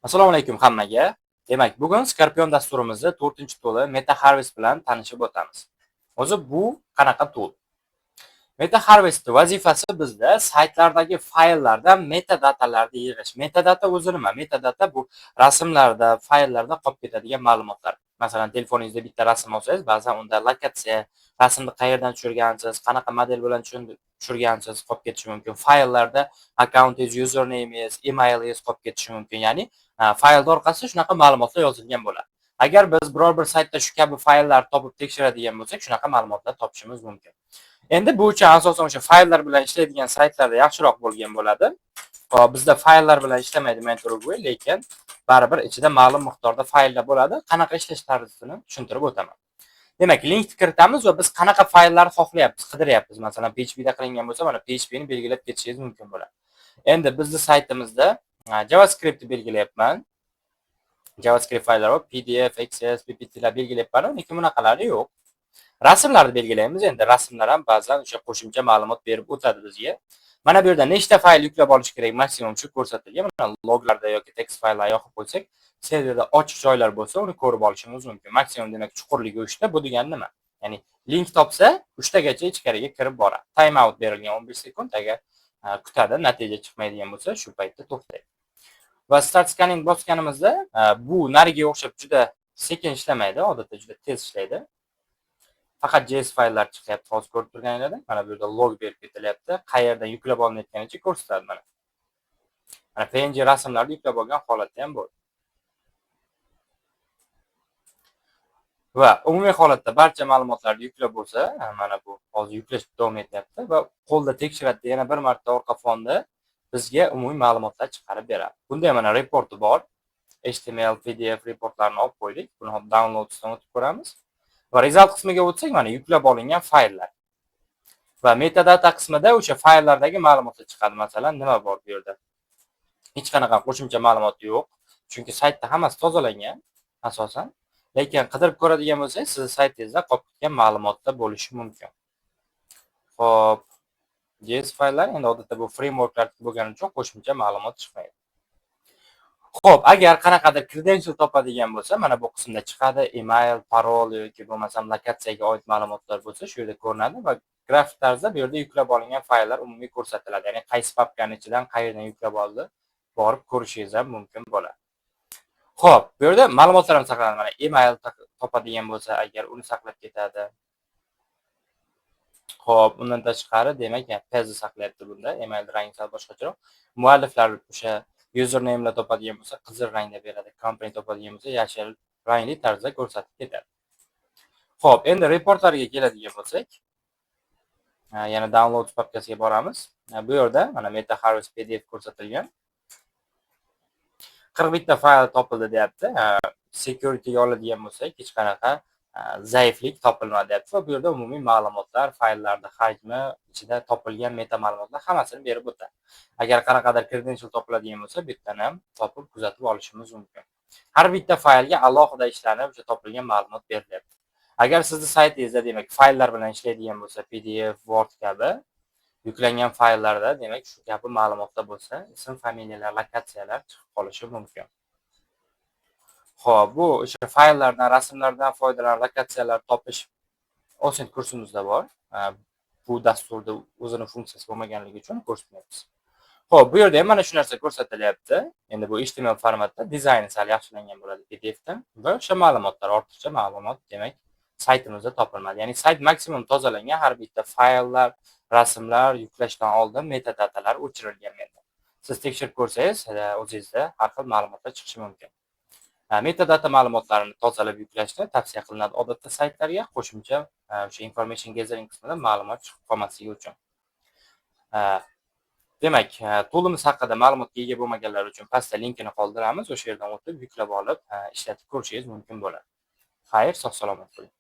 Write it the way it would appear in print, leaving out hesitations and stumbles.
Assalomu alaykum hammaga. Demak, bugun Scorpion dasturimizda 4-to'li Meta Harvest bilan tanishib o'tamiz. O'zi bu qanaqa tool? Meta Harvest vazifasi bizda saytlardagi fayllardan metadatalarni yig'ish. Metadata o'zi nima? Metadata bu rasmlarda, fayllarda qolib ketadigan ma'lumotlar. Masalan, telefoningizda bitta rasm olsangiz, ba'zan unda lokatsiya, rasmni qayerdan tushirgansiz, qanaqa model bilan tushirgansiz qolib ketishi mumkin. Fayllarda accountingiz, usernamingiz, emailingiz qolib ketishi mumkin. Ya'ni faylda orqasida shunaqa ma'lumotlar yozilgan bo'ladi. Agar biz biror bir saytda shu kabi fayllar topib tekshiradigan bo'lsak, shunaqa ma'lumotlar topishimiz mumkin. Endi bu uchun asosan o'sha fayllar bilan ishlaydigan saytlarda yaxshiroq bo'lgan bo'ladi. Hop, bizda fayllar bilan ishlamaydi MentorGui, lekin baribir ichida ma'lum miqdorda fayllar bo'ladi. Qanaqa ishlash tarzini tushuntirib o'taman. Demak, linkni kiritamiz va biz qanaqa fayllarni xohlayapmiz, qidiryapmiz. Masalan, PHP da qilingan bo'lsa, mana PHP ni belgilab ketishingiz mumkin bo'ladi. Endi bizning saytimizda JavaScript ni belgilayapman. JavaScript fayllar va PDF, XS, PPT lar belgilayapman, lekin bunaqalari yo'q. Rasmlarni belgilaymiz. Endi rasmlar ham ba'zan o'sha qo'shimcha ma'lumot berib o'tadi bizga. Mana bu yerda nechta fayl yuklab olish kerak maksimum shu ko'rsatilgan. Mana loglarda yoki text fayllar yoqib qo'ysak, serverda ochiq joylar bo'lsa, uni ko'rib olishimiz mumkin. Maksimum demak chuqurligi 3 ta. Bu degani nima? Ya'ni link topsa 3 tagacha ichkariga kirib boradi. Time out berilgan 15 sekund, agar kutadi, natija chiqmaydigan bo'lsa, shu paytda to'xtaydi. Va start scanning bosganimizda bu nariga o'xshab juda sekin ishlamaydi, odatda juda tez ishlaydi. Faqat JS fayllar chiqyapti, hozir ko'rib turganingizda. Mana bu yerda log berib ketilyapti. Qayerdan yuklab olinayotganicha ko'rsatadi mana. Mana PNG rasmlarni yuklab olgan holatda ham bor. Va umumiy holatda barcha ma'lumotlarni yuklab bo'lsa, mana bu hozir yuklash davom etyapti va qo'lda tekshiradi, yana bir marta orqa fonda bizga umumiy ma'lumotlar chiqarib beradi. Bunda mana reporti bor. HTML, PDF reportlarini olib qo'ydik. Buni hop downloadsdan o'tib ko'ramiz. Va result qismiga o'tsak, mana yuklab olingan fayllar. Va metadata qismida o'sha fayllardagi ma'lumotlar chiqadi. Masalan, nima bor bu yerda? Hech qanaqa qo'shimcha ma'lumot yo'q, chunki saytda hammasi tozalangan asosan. Lekin qidirib ko'radigan bo'lsangiz, siz saytingizda qolib ketgan ma'lumotlar bo'lishi mumkin. Xo'p, JS fayllar endi odatda bu frameworklar bo'lgani uchun qo'shimcha ma'lumot chiqmaydi. Xo'p, agar qanaqadir credential topadigan bo'lsa, mana bu qismda chiqadi. Email, parol yoki bo'lmasam lokatsiyaga oid ma'lumotlar bo'lsa, shu yerda ko'rinadi va grafik tarzda bu yerda yuklab olingan fayllar umumiy ko'rsatiladi. Ya'ni qaysi papkaning ichidan qayerdan yuklab oldi, borib ko'rishingiz ham mumkin bo'ladi. Xo'p, bu yerda ma'lumotlar ham saqlanadi. Mana email topadigan bo'lsa, agar uni saqlab ketadi. Xo'p, undan tashqari, demak, page saqlayapti bunda. Email rangi sal boshqacharoq. Mualliflar o'sha username'lar topadigan bo'lsa, qizil rangda beradi. Company topadigan bo'lsa, yashil rangli tarzda ko'rsatib ketadi. Xo'p, endi reportlarga keladigan bo'lsak, yana downloads papkasiga boramiz. Bu yerda mana Meta Harvest PDF ko'rsatilgan. 41 ta fayl topildi deyapti. Security ga oladigan bo'lsak, hech qanaqa zaiflik topilmadi deyapti va bu yerda umumiy ma'lumotlar, fayllarning hajmi, ichida topilgan meta ma'lumotlar hammasini berib o'tadi. Agar qanaqadir credential topiladigan bo'lsa, bu yerdan ham topib kuzatib olishimiz mumkin. Har bitta faylga alohida ishlanib, o'sha topilgan ma'lumot berilyapti. Agar sizning saytingizda demak fayllar bilan ishlaydigan bo'lsa, PDF, Word kabi yuklangan fayllarda demak shu kabi ma'lumotlar bo'lsa, ism, familiyalar, lokatsiyalar chiqib qolishi mumkin. Xo'p, bu o'sha fayllardan, rasmlardan foydalanib lokatsiyalar topish Osint kursimizda bor. Bu dasturda o'zining funksiyasi bo'lmaganligi uchun ko'rsatmayapmiz. Xo'p, bu yerda ham mana shu narsa ko'rsatilyapti. Endi bu HTML formatda dizayni sal yaxshilangan bo'ladi PDFdan va o'sha ma'lumotlar, ortiqcha ma'lumot demak saytimizda topilmadi. Ya'ni sayt maksimum tozalangan, har bitta fayllar, rasmlar yuklashdan oldin metadatalar o'chirilgan endi. Siz tekshirib ko'rsangiz, o'zingizda har xil ma'lumotlar chiqishi mumkin. Metadata ma'lumotlarini tozalab yuklashni tavsiya qilinadi odatda saytlarga, qo'shimcha o'sha information gathering qismida ma'lumot chiqib qolmasligi uchun. Demak, toolimiz haqida ma'lumotga ega bo'lmaganlar uchun pastda linkini qoldiramiz. O'sha yerdan o'tib yuklab olib, ishlatib ko'rishingiz mumkin bo'ladi. Xayr, sog' salomat bo'ling.